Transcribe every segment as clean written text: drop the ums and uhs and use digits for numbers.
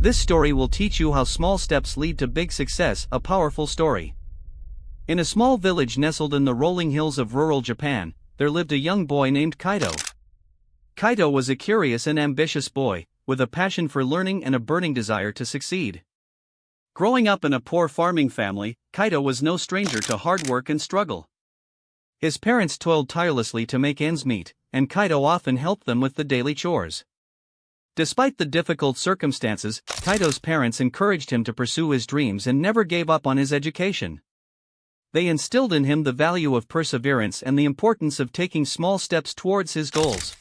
This story will teach you how small steps lead to big success, a powerful story. In a small village nestled in the rolling hills of rural Japan, there lived a young boy named Kaito. Kaito was a curious and ambitious boy, with a passion for learning and a burning desire to succeed. Growing up in a poor farming family, Kaito was no stranger to hard work and struggle. His parents toiled tirelessly to make ends meet, and Kaito often helped them with the daily chores. Despite the difficult circumstances, Kaito's parents encouraged him to pursue his dreams and never gave up on his education. They instilled in him the value of perseverance and the importance of taking small steps towards his goals.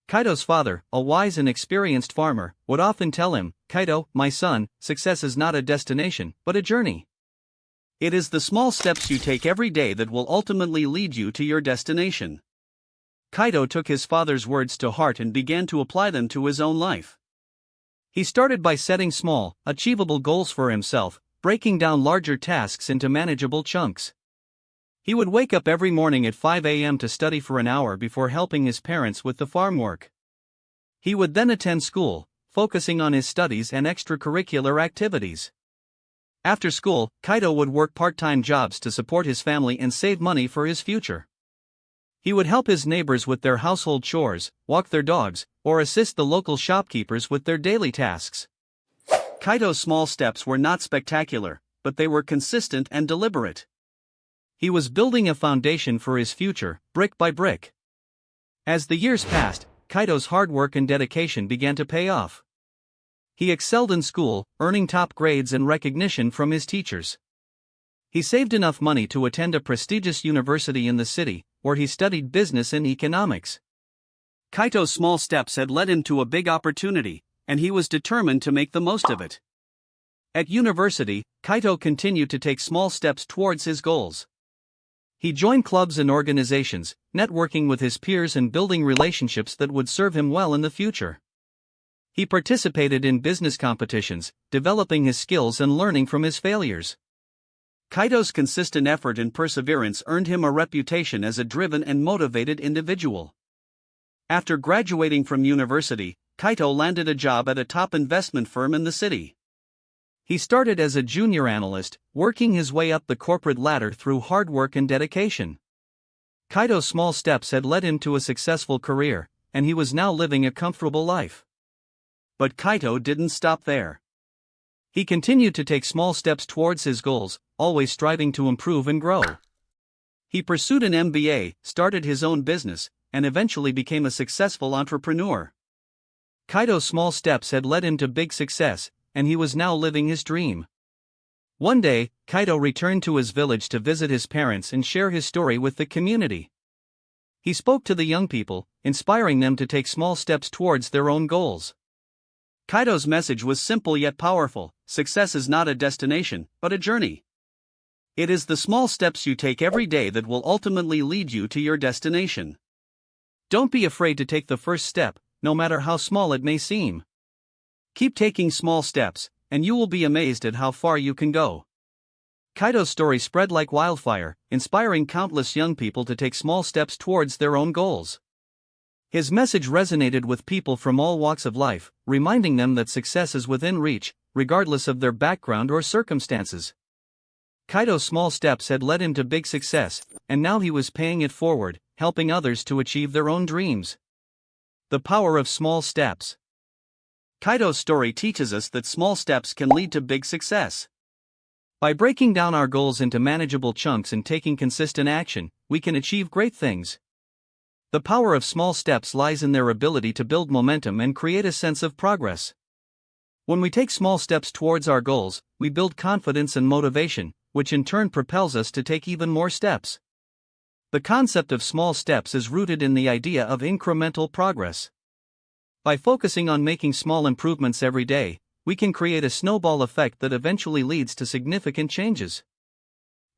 Kaito's father, a wise and experienced farmer, would often tell him, "Kaito, my son, success is not a destination, but a journey. It is the small steps you take every day that will ultimately lead you to your destination." Kaito took his father's words to heart and began to apply them to his own life. He started by setting small, achievable goals for himself, breaking down larger tasks into manageable chunks. He would wake up every morning at 5 a.m. to study for an hour before helping his parents with the farm work. He would then attend school, focusing on his studies and extracurricular activities. After school, Kaito would work part-time jobs to support his family and save money for his future. He would help his neighbors with their household chores, walk their dogs, or assist the local shopkeepers with their daily tasks. Kaito's small steps were not spectacular, but they were consistent and deliberate. He was building a foundation for his future, brick by brick. As the years passed, Kaito's hard work and dedication began to pay off. He excelled in school, earning top grades and recognition from his teachers. He saved enough money to attend a prestigious university in the city, where he studied business and economics. Kaito's small steps had led him to a big opportunity, and he was determined to make the most of it. At university, Kaito continued to take small steps towards his goals. He joined clubs and organizations, networking with his peers and building relationships that would serve him well in the future. He participated in business competitions, developing his skills and learning from his failures. Kaito's consistent effort and perseverance earned him a reputation as a driven and motivated individual. After graduating from university, Kaito landed a job at a top investment firm in the city. He started as a junior analyst, working his way up the corporate ladder through hard work and dedication. Kaito's small steps had led him to a successful career, and he was now living a comfortable life. But Kaito didn't stop there. He continued to take small steps towards his goals, always striving to improve and grow. He pursued an MBA, started his own business, and eventually became a successful entrepreneur. Kaito's small steps had led him to big success, and he was now living his dream. One day, Kaito returned to his village to visit his parents and share his story with the community. He spoke to the young people, inspiring them to take small steps towards their own goals. Kaito's message was simple yet powerful: success is not a destination, but a journey. It is the small steps you take every day that will ultimately lead you to your destination. Don't be afraid to take the first step, no matter how small it may seem. Keep taking small steps, and you will be amazed at how far you can go. Kaito's story spread like wildfire, inspiring countless young people to take small steps towards their own goals. His message resonated with people from all walks of life, reminding them that success is within reach, regardless of their background or circumstances. Kaito's small steps had led him to big success, and now he was paying it forward, helping others to achieve their own dreams. The power of small steps. Kaito's story teaches us that small steps can lead to big success. By breaking down our goals into manageable chunks and taking consistent action, we can achieve great things. The power of small steps lies in their ability to build momentum and create a sense of progress. When we take small steps towards our goals, we build confidence and motivation, which in turn propels us to take even more steps. The concept of small steps is rooted in the idea of incremental progress. By focusing on making small improvements every day, we can create a snowball effect that eventually leads to significant changes.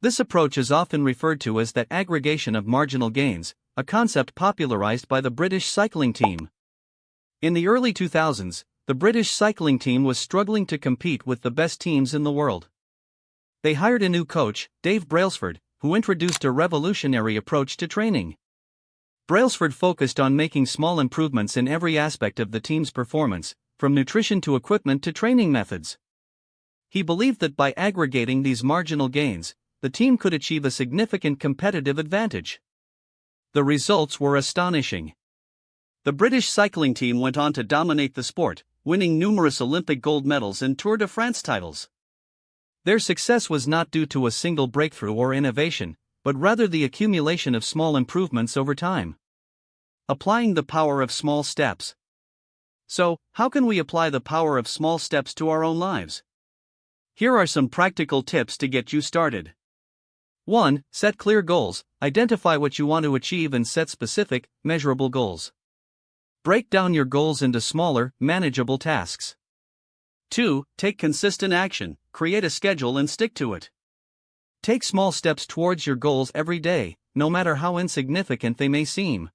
This approach is often referred to as the aggregation of marginal gains, a concept popularized by the British cycling team. In the early 2000s, the British cycling team was struggling to compete with the best teams in the world. They hired a new coach, Dave Brailsford, who introduced a revolutionary approach to training. Brailsford focused on making small improvements in every aspect of the team's performance, from nutrition to equipment to training methods. He believed that by aggregating these marginal gains, the team could achieve a significant competitive advantage. The results were astonishing. The British cycling team went on to dominate the sport, winning numerous Olympic gold medals and Tour de France titles. Their success was not due to a single breakthrough or innovation, but rather the accumulation of small improvements over time. Applying the power of small steps. So, how can we apply the power of small steps to our own lives? Here are some practical tips to get you started. 1. Set clear goals. Identify what you want to achieve and set specific, measurable goals. Break down your goals into smaller, manageable tasks. 2. Take consistent action. Create a schedule and stick to it. Take small steps towards your goals every day, no matter how insignificant they may seem.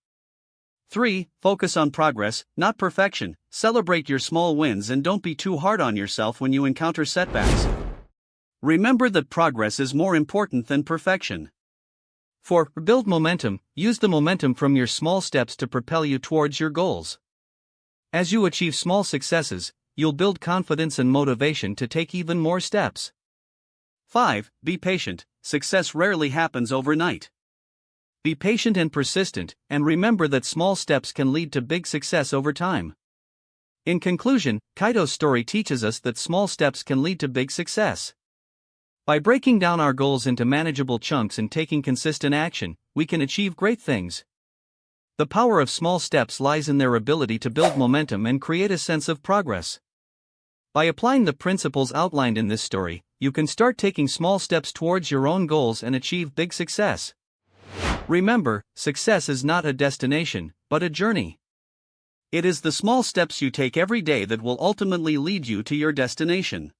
3. Focus on progress, not perfection. Celebrate your small wins and don't be too hard on yourself when you encounter setbacks. Remember that progress is more important than perfection. 4. Build momentum. Use the momentum from your small steps to propel you towards your goals. As you achieve small successes, you'll build confidence and motivation to take even more steps. 5. Be patient. Success rarely happens overnight. Be patient and persistent, and remember that small steps can lead to big success over time. In conclusion, Kaito's story teaches us that small steps can lead to big success. By breaking down our goals into manageable chunks and taking consistent action, we can achieve great things. The power of small steps lies in their ability to build momentum and create a sense of progress. By applying the principles outlined in this story, you can start taking small steps towards your own goals and achieve big success. Remember, success is not a destination, but a journey. It is the small steps you take every day that will ultimately lead you to your destination.